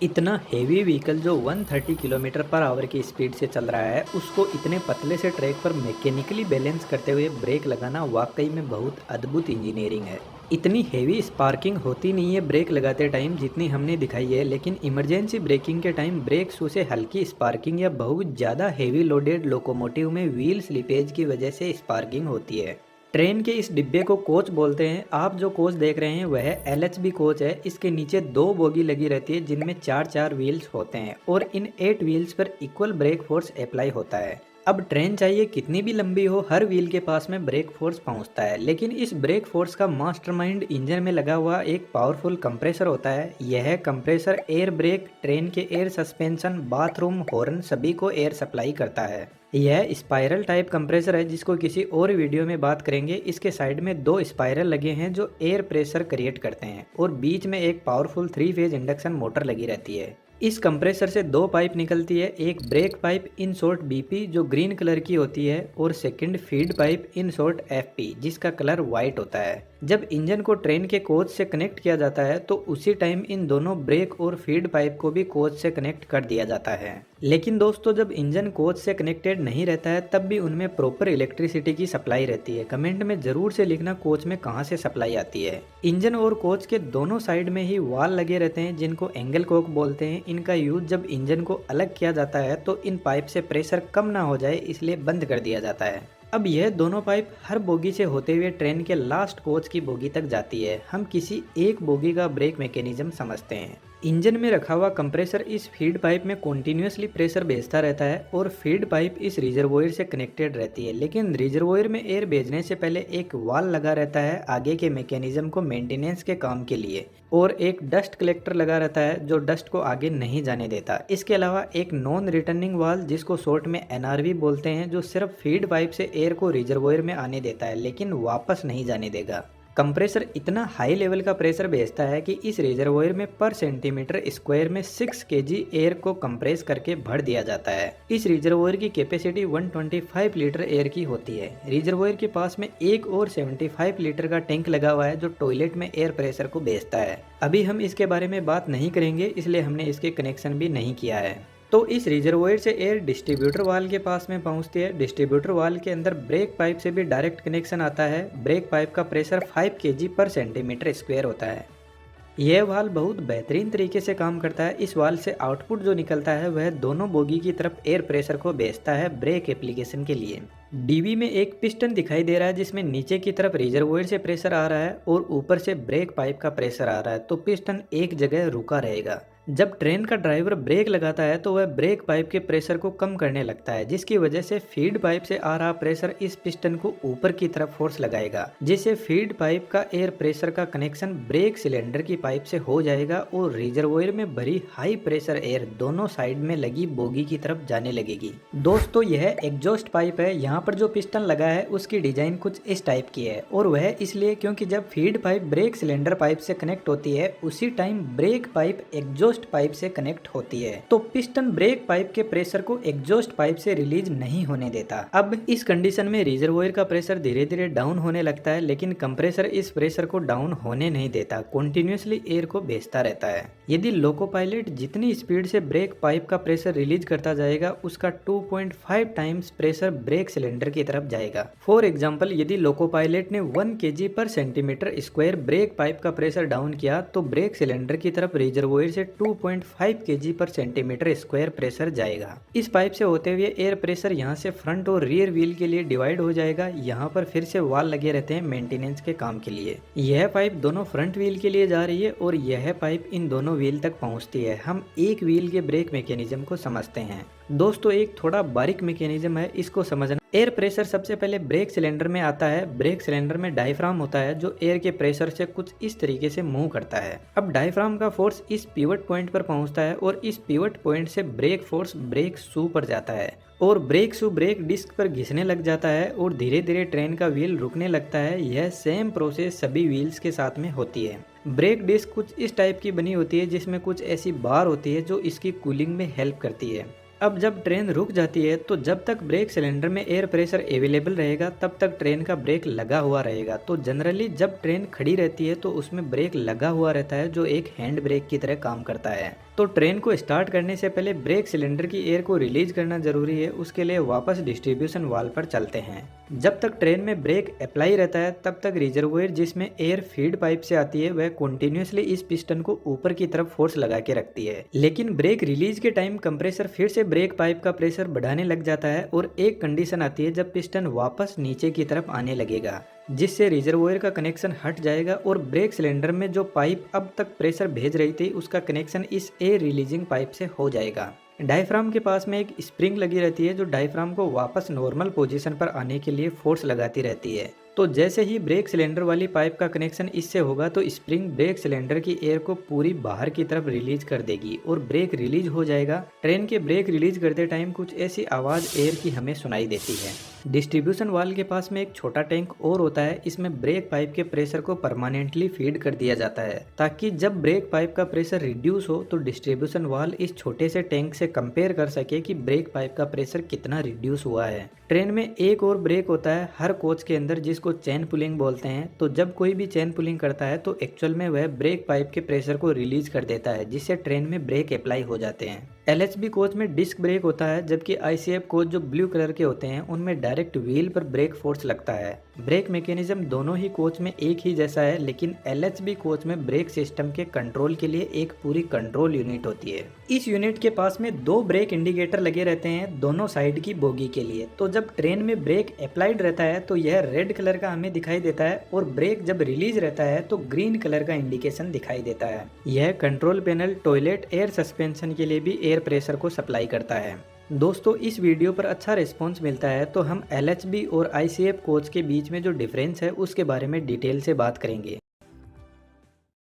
इतना heavy vehicle जो 130 kilometre per hour की स्पीड से चल रहा है, उसको इतने पतले से ट्रैक पर मैकेनिकली बैलेंस करते हुए ब्रेक लगाना वाकई में बहुत अद्भुत इंजीनियरिंग है। इतनी हेवी स्पार्किंग होती नहीं है ब्रेक लगाते टाइम जितनी हमने दिखाई है, लेकिन इमरजेंसी ब्रेकिंग के टाइम ब्रेक शू से हल्की स्पार्किंग या बहुत ज़्यादा हेवी लोडेड लोकोमोटिव में व्हील स्लिपेज की वजह से स्पार्किंग होती है। ट्रेन के इस डिब्बे को कोच बोलते हैं। आप जो कोच देख रहे हैं वह एलएचबी कोच है। इसके नीचे दो बोगी लगी रहती है जिनमें चार चार व्हील्स होते हैं और इन 8 व्हील्स पर इक्वल ब्रेक फोर्स अप्लाई होता है। अब ट्रेन चाहिए कितनी भी लंबी हो, हर व्हील के पास में ब्रेक फोर्स पहुंचता है, लेकिन इस ब्रेक फोर्स का मास्टरमाइंड इंजन में लगा हुआ एक पावरफुल कंप्रेसर होता है। यह कंप्रेसर एयर ब्रेक, ट्रेन के एयर सस्पेंशन, बाथरूम, हॉर्न सभी को एयर सप्लाई करता है। यह स्पाइरल टाइप कंप्रेसर है जिसको किसी और वीडियो में बात करेंगे। इसके साइड में दो स्पाइरल लगे हैं जो एयर प्रेशर क्रिएट करते हैं और बीच में एक पावरफुल 3 फेज इंडक्शन मोटर लगी रहती है। इस कंप्रेसर से दो पाइप निकलती है, एक break pipe in short BP जो ग्रीन कलर की होती है और second feed pipe in short FP जिसका कलर वाइट होता है। जब इंजन को ट्रेन के कोच से कनेक्ट किया जाता है तो उसी टाइम इन दोनों ब्रेक और फीड पाइप को भी कोच से कनेक्ट कर दिया जाता है। लेकिन दोस्तों, जब इंजन कोच से कनेक्टेड नहीं रहता है तब भी उनमें प्रॉपर इलेक्ट्रिसिटी की सप्लाई रहती है। कमेंट में जरूर से लिखना कोच में कहाँ से सप्लाई आती है। इंजन और कोच के दोनों साइड में ही वाल लगे रहते हैं जिनको एंगल कोक बोलते हैं। इनका यूज जब इंजन को अलग किया जाता है तो इन पाइप से प्रेशर कम ना हो जाए इसलिए बंद कर दिया जाता है। अब यह दोनों पाइप हर बोगी से होते हुए ट्रेन के लास्ट कोच की बोगी तक जाती है। हम किसी एक बोगी का ब्रेक मैकेनिज्म समझते हैं। इंजन में रखा हुआ कंप्रेसर इस फीड पाइप में कॉन्टिन्यूसली प्रेशर भेजता रहता है और फीड पाइप इस रिजर्वोयर से कनेक्टेड रहती है, लेकिन रिजर्वोयर में एयर भेजने से पहले एक वाल लगा रहता है आगे के मैकेनिज्म को मेंटेनेंस के काम के लिए, और एक डस्ट कलेक्टर लगा रहता है जो डस्ट को आगे नहीं जाने देता। इसके अलावा एक नॉन रिटर्निंग वाल जिसको शॉर्ट में एनआरवी बोलते हैं जो सिर्फ फीड पाइप से एयर को रिजर्वोयर में आने देता है लेकिन वापस नहीं जाने देगा। कंप्रेसर इतना हाई लेवल का प्रेशर भेजता है कि इस रिजर्वोयर में पर सेंटीमीटर स्क्वायर में 6 केजी एयर को कंप्रेस करके भर दिया जाता है। इस रिजर्वोयर की कैपेसिटी 125 लीटर एयर की होती है। रिजर्वोयर के पास में एक और 75 लीटर का टैंक लगा हुआ है जो टॉयलेट में एयर प्रेशर को भेजता है। अभी हम इसके बारे में बात नहीं करेंगे इसलिए हमने इसके कनेक्शन भी नहीं किया है। तो इस रिजर्वोयर से एयर डिस्ट्रीब्यूटर वाल के पास में पहुंचती है। डिस्ट्रीब्यूटर वाल के अंदर ब्रेक पाइप से भी डायरेक्ट कनेक्शन आता है। ब्रेक पाइप का प्रेशर 5 केजी पर सेंटीमीटर स्क्वायर होता है। यह वाल बहुत बेहतरीन तरीके से काम करता है। इस वाल से आउटपुट जो निकलता है वह दोनों बोगी की तरफ एयर प्रेशर को भेजता है ब्रेक एप्लीकेशन के लिए। डीवी में एक पिस्टन दिखाई दे रहा है जिसमें नीचे की तरफ रिजर्वोयर से प्रेशर आ रहा है और ऊपर से ब्रेक पाइप का प्रेशर आ रहा है, तो पिस्टन एक जगह रुका रहेगा। जब ट्रेन का ड्राइवर ब्रेक लगाता है तो वह ब्रेक पाइप के प्रेशर को कम करने लगता है, जिसकी वजह से फीड पाइप से आ रहा प्रेशर इस पिस्टन को ऊपर की तरफ फोर्स लगाएगा, जिससे फीड पाइप का एयर प्रेशर का कनेक्शन ब्रेक सिलेंडर की पाइप से हो जाएगा और रिजर्वोयर में भरी हाई प्रेशर एयर दोनों साइड में लगी बोगी की तरफ जाने लगेगी। दोस्तों, यह एग्जॉस्ट पाइप है। यहाँ पर जो पिस्टन लगा है उसकी डिजाइन कुछ इस टाइप की है और वह इसलिए क्योंकि जब feed pipe brake cylinder pipe से कनेक्ट होती है उसी time break pipe exhaust pipe से कनेक्ट होती है, तो पिस्टन ब्रेक पाइप के प्रेशर को एग्जॉस्ट पाइप से रिलीज नहीं होने देता। अब इस कंडीशन में रिजर्वोयर का प्रेशर धीरे धीरे डाउन होने लगता है, लेकिन कंप्रेसर इस प्रेशर को डाउन होने नहीं देता, कंटिन्यूअसली एयर को भेजता रहता है। यदि लोको पायलट जितनी स्पीड से ब्रेक पाइप का प्रेशर रिलीज करता जाएगा उसका 2.5 टाइम्स प्रेशर ब्रेक सिलेंडर की तरफ जाएगा। फॉर एग्जाम्पल, यदि लोको पायलट ने 1 केजी पर सेंटीमीटर स्क्वायर ब्रेक पाइप का प्रेशर डाउन किया तो ब्रेक सिलेंडर की तरफ रिजर्वोयर से 2.5 केजी पर सेंटीमीटर स्क्वायर प्रेशर जाएगा। इस पाइप से होते हुए एयर प्रेशर यहाँ से फ्रंट और रियर व्हील के लिए डिवाइड हो जाएगा। यहाँ पर फिर से वाल लगे रहते हैं मेंटेनेंस के काम के लिए। यह पाइप दोनों फ्रंट व्हील के लिए जा रही है और यह पाइप इन दोनों व्हील तक पहुँचती है। हम एक व्हील के ब्रेक मैकेनिज्म को समझते हैं। दोस्तों, एक थोड़ा बारीक मैकेनिज्म है, इसको समझना। एयर प्रेशर सबसे पहले ब्रेक सिलेंडर में आता है। ब्रेक सिलेंडर में डायफ्राम होता है जो एयर के प्रेशर से कुछ इस तरीके से मूव करता है। अब डायफ्राम का फोर्स इस पिवट पॉइंट पर पहुंचता है और इस पिवट पॉइंट से ब्रेक फोर्स ब्रेक शू पर जाता है और ब्रेक शू ब्रेक डिस्क पर घिसने लग जाता है और धीरे धीरे ट्रेन का व्हील रुकने लगता है। यह सेम प्रोसेस सभी व्हील्स के साथ में होती है। ब्रेक डिस्क कुछ इस टाइप की बनी होती है जिसमें कुछ ऐसी बार होती है जो इसकी कूलिंग में हेल्प करती है। अब जब ट्रेन रुक जाती है तो जब तक ब्रेक सिलेंडर में एयर प्रेशर अवेलेबल रहेगा तब तक ट्रेन का ब्रेक लगा हुआ रहेगा। तो जनरली जब ट्रेन खड़ी रहती है तो उसमें ब्रेक लगा हुआ रहता है जो एक हैंड ब्रेक की तरह काम करता है। तो ट्रेन को स्टार्ट करने से पहले ब्रेक सिलेंडर की एयर को रिलीज करना जरूरी है। उसके लिए वापस डिस्ट्रीब्यूशन वाल्व पर चलते हैं। जब तक ट्रेन में ब्रेक अप्लाई रहता है तब तक रिजर्वोयर जिसमें एयर फीड पाइप से आती है वह कंटिन्यूसली इस पिस्टन को ऊपर की तरफ फोर्स लगा के रखती है। लेकिन ब्रेक रिलीज के टाइम कंप्रेसर फिर से ब्रेक पाइप का प्रेशर बढ़ाने लग जाता है और एक कंडीशन आती है जब पिस्टन वापस नीचे की तरफ आने लगेगा, जिससे रिजर्वोयर का कनेक्शन हट जाएगा और ब्रेक सिलेंडर में जो पाइप अब तक प्रेशर भेज रही थी उसका कनेक्शन इस एयर रिलीजिंग पाइप से हो जाएगा। डायफ्राम के पास में एक स्प्रिंग लगी रहती है जो डायफ्राम को वापस नॉर्मल पोजीशन पर आने के लिए फोर्स लगाती रहती है। तो जैसे ही ब्रेक सिलेंडर वाली पाइप का कनेक्शन इससे होगा तो स्प्रिंग ब्रेक सिलेंडर की एयर को पूरी बाहर की तरफ रिलीज कर देगी और ब्रेक रिलीज हो जाएगा। ट्रेन के ब्रेक रिलीज करते टाइम कुछ ऐसी आवाज़ एयर की हमें सुनाई देती है। डिस्ट्रीब्यूशन वाल्व के पास में एक छोटा टैंक और होता है। इसमें ब्रेक पाइप के प्रेशर को परमानेंटली फीड कर दिया जाता है ताकि जब ब्रेक पाइप का प्रेशर रिड्यूस हो तो डिस्ट्रीब्यूशन वाल्व इस छोटे से टैंक से कंपेयर कर सके कि ब्रेक पाइप का प्रेशर कितना रिड्यूस हुआ है। ट्रेन में एक और ब्रेक होता है हर कोच के अंदर जिसको चेन पुलिंग बोलते हैं। तो जब कोई भी चेन पुलिंग करता है तो एक्चुअल में वह ब्रेक पाइप के प्रेशर को रिलीज कर देता है जिससे ट्रेन में ब्रेक अप्लाई हो जाते हैं। LHB कोच में डिस्क ब्रेक होता है जबकि ICF कोच जो ब्लू कलर के होते हैं उनमें डायरेक्ट व्हील पर ब्रेक फोर्स लगता है। ब्रेक मैकेनिज्म दोनों ही कोच में एक ही जैसा है, लेकिन LHB कोच में ब्रेक सिस्टम के कंट्रोल के लिए एक पूरी कंट्रोल यूनिट होती है। इस यूनिट के पास में 2 ब्रेक इंडिकेटर लगे रहते हैं दोनों साइड की बोगी के लिए। तो जब ट्रेन में ब्रेक अप्लाइड रहता है तो यह रेड कलर का हमें दिखाई देता है और ब्रेक जब रिलीज रहता है तो ग्रीन कलर का इंडिकेशन दिखाई देता है। यह control panel toilet air suspension के लिए भी एयर प्रेशर को सप्लाई करता है। दोस्तों, इस वीडियो पर अच्छा रिस्पांस मिलता है तो हम LHB और ICF कोच के बीच में जो डिफरेंस है उसके बारे में डिटेल से बात करेंगे।